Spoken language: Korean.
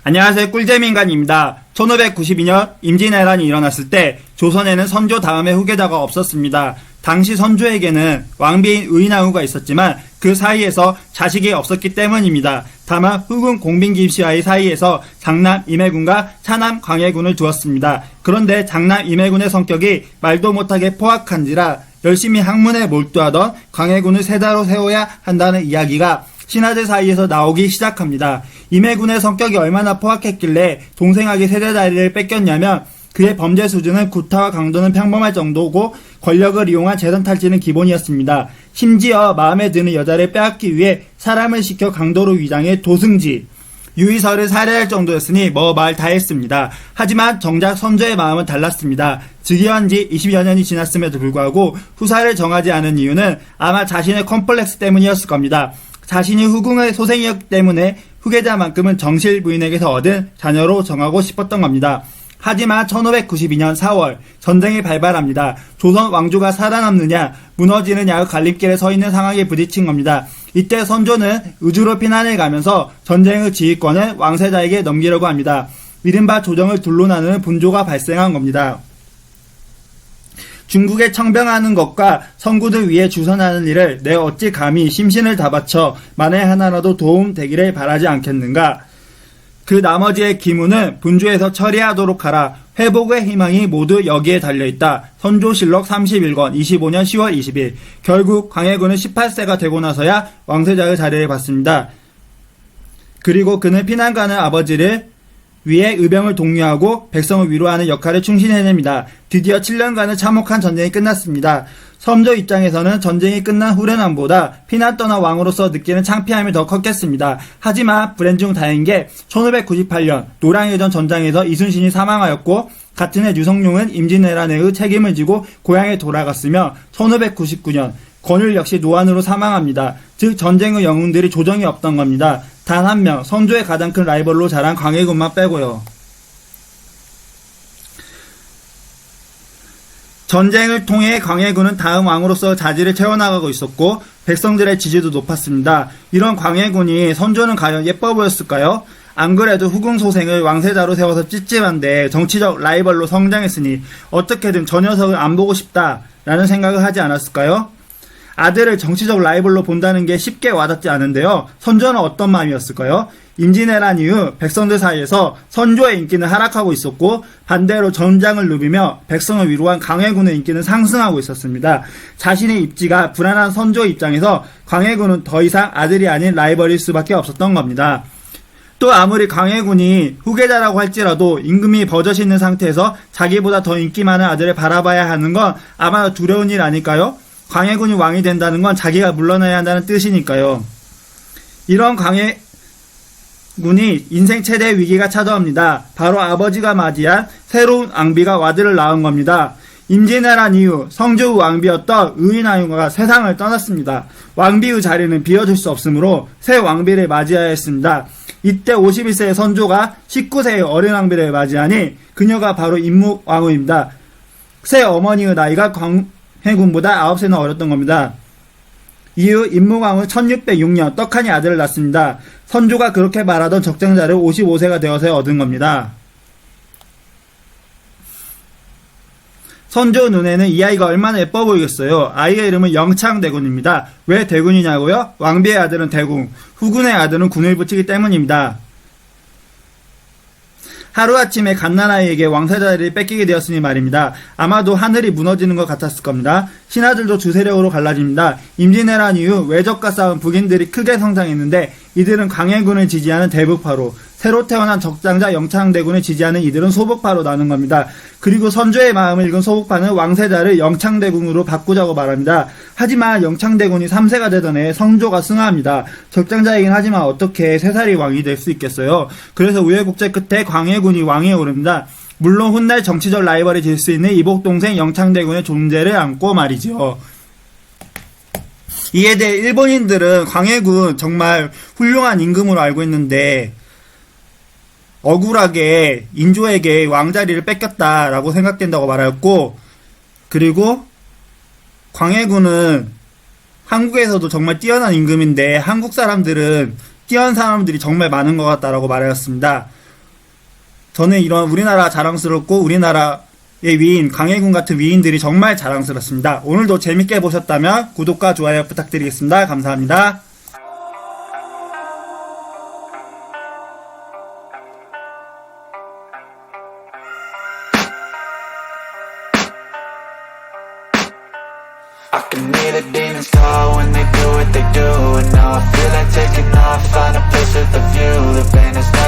안녕하세요. 꿀잼인간입니다. 1592년 임진왜란이 일어났을 때 조선에는 선조 다음에 후계자가 없었습니다. 당시 선조에게는 왕비인 의나후가 있었지만 그 사이에서 자식이 없었기 때문입니다. 다만 후군 공빈 김씨와의 사이에서 장남 임해군과 차남 광해군을 두었습니다. 그런데 장남 임해군의 성격이 말도 못하게 포악한지라 열심히 학문에 몰두하던 광해군을 세자로 세워야 한다는 이야기가 신하들 사이에서 나오기 시작합니다. 임해군의 성격이 얼마나 포악했길래 동생에게 세자 자리를 뺏겼냐면 그의 범죄 수준은 구타와 강도는 평범할 정도고 권력을 이용한 재산 탈취는 기본이었습니다. 심지어 마음에 드는 여자를 빼앗기 위해 사람을 시켜 강도로 위장해 도승지, 유의설을 살해할 정도였으니 뭐 말 다 했습니다. 하지만 정작 선조의 마음은 달랐습니다. 즉위한 지 20여 년이 지났음에도 불구하고 후사를 정하지 않은 이유는 아마 자신의 컴플렉스 때문이었을 겁니다. 자신이 후궁의 소생이었기 때문에 후계자만큼은 정실 부인에게서 얻은 자녀로 정하고 싶었던 겁니다. 하지만 1592년 4월 전쟁이 발발합니다. 조선 왕조가 살아남느냐 무너지느냐 갈림길에 서 있는 상황에 부딪힌 겁니다. 이때 선조는 의주로 피난을 가면서 전쟁의 지휘권을 왕세자에게 넘기려고 합니다. 이른바 조정을 둘로 나누는 분조가 발생한 겁니다. 중국에 청병하는 것과 선구들 위에 주선하는 일을 내 어찌 감히 심신을 다 바쳐 만에 하나라도 도움 되기를 바라지 않겠는가. 그 나머지의 기무는 분주해서 처리하도록 하라. 회복의 희망이 모두 여기에 달려있다. 선조실록 31권 25년 10월 20일. 결국 광해군은 18세가 되고 나서야 왕세자의 자리를 받습니다. 그리고 그는 피난 가는 아버지를 위해 의병을 독려하고 백성을 위로하는 역할을 충실히 해냅니다. 드디어 7년간의 참혹한 전쟁이 끝났습니다. 선조 입장에서는 전쟁이 끝난 후련함보다 피난 떠난 왕으로서 느끼는 창피함이 더 컸겠습니다. 하지만 불행 중 다행인 게 1598년 노량해전 전장에서 이순신이 사망하였고 같은 해 유성룡은 임진왜란의 책임을 지고 고향에 돌아갔으며 1599년 권율 역시 노안으로 사망합니다. 즉 전쟁의 영웅들이 조정이 없던 겁니다. 단 한 명, 선조의 가장 큰 라이벌로 자란 광해군만 빼고요. 전쟁을 통해 광해군은 다음 왕으로서 자질을 채워나가고 있었고 백성들의 지지도 높았습니다. 이런 광해군이 선조는 과연 예뻐 보였을까요? 안 그래도 후궁 소생을 왕세자로 세워서 찝찝한데 정치적 라이벌로 성장했으니 어떻게든 저 녀석을 안 보고 싶다라는 생각을 하지 않았을까요? 아들을 정치적 라이벌로 본다는 게 쉽게 와닿지 않은데요. 선조는 어떤 마음이었을까요? 임진왜란 이후 백성들 사이에서 선조의 인기는 하락하고 있었고 반대로 전장을 누비며 백성을 위로한 광해군의 인기는 상승하고 있었습니다. 자신의 입지가 불안한 선조 입장에서 광해군은 더 이상 아들이 아닌 라이벌일 수밖에 없었던 겁니다. 또 아무리 광해군이 후계자라고 할지라도 임금이 버젓이 있는 상태에서 자기보다 더 인기 많은 아들을 바라봐야 하는 건 아마 두려운 일 아닐까요? 광해군이 왕이 된다는 건 자기가 물러나야 한다는 뜻이니까요. 이런 광해군이 인생 최대의 위기가 찾아옵니다. 바로 아버지가 맞이한 새로운 왕비가 와드를 낳은 겁니다. 임진왜란 이후 성조 왕비였던 의나후가 세상을 떠났습니다. 왕비의 자리는 비워줄 수 없으므로 새 왕비를 맞이해야 했습니다. 이때 51세의 선조가 19세의 어린 왕비를 맞이하니 그녀가 바로 임무왕후입니다. 새 어머니의 나이가 광해군보다 9세나 어렸던 겁니다. 이후 임무왕후 1606년 떡하니 아들을 낳습니다. 선조가 그렇게 말하던 적장자를 55세가 되어서 얻은 겁니다. 선조 눈에는 이 아이가 얼마나 예뻐 보이겠어요. 아이의 이름은 영창대군입니다. 왜 대군이냐고요? 왕비의 아들은 대군, 후군의 아들은 군을 붙이기 때문입니다. 하루아침에 갓난아이에게 왕세자리를 뺏기게 되었으니 말입니다. 아마도 하늘이 무너지는 것 같았을 겁니다. 신하들도 두 세력으로 갈라집니다. 임진왜란 이후 외적과 싸운 북인들이 크게 성장했는데 이들은 광해군을 지지하는 대북파로, 새로 태어난 적장자 영창대군을 지지하는 이들은 소북파로 나눈 겁니다. 그리고 선조의 마음을 읽은 소북파는 왕세자를 영창대군으로 바꾸자고 말합니다. 하지만 영창대군이 3세가 되던 해에 선조가 승하합니다. 적장자이긴 하지만 어떻게 3살이 왕이 될 수 있겠어요. 그래서 우여곡절 끝에 광해군이 왕위에 오릅니다. 물론 훗날 정치적 라이벌이 될 수 있는 이복동생 영창대군의 존재를 안고 말이죠. 이에 대해 일본인들은 광해군 정말 훌륭한 임금으로 알고 있는데 억울하게 인조에게 왕자리를 뺏겼다라고 생각된다고 말하였고, 그리고 광해군은 한국에서도 정말 뛰어난 임금인데 한국 사람들은 뛰어난 사람들이 정말 많은 것 같다라고 말하였습니다. 저는 이런 우리나라 자랑스럽고 우리나라의 위인, 강혜군 같은 위인들이 정말 자랑스럽습니다. 오늘도 재밌게 보셨다면 구독과 좋아요 부탁드리겠습니다. 감사합니다. I can hear the demons call when they do what they do, and now I feel like taking off, find a place with a view. The pain is not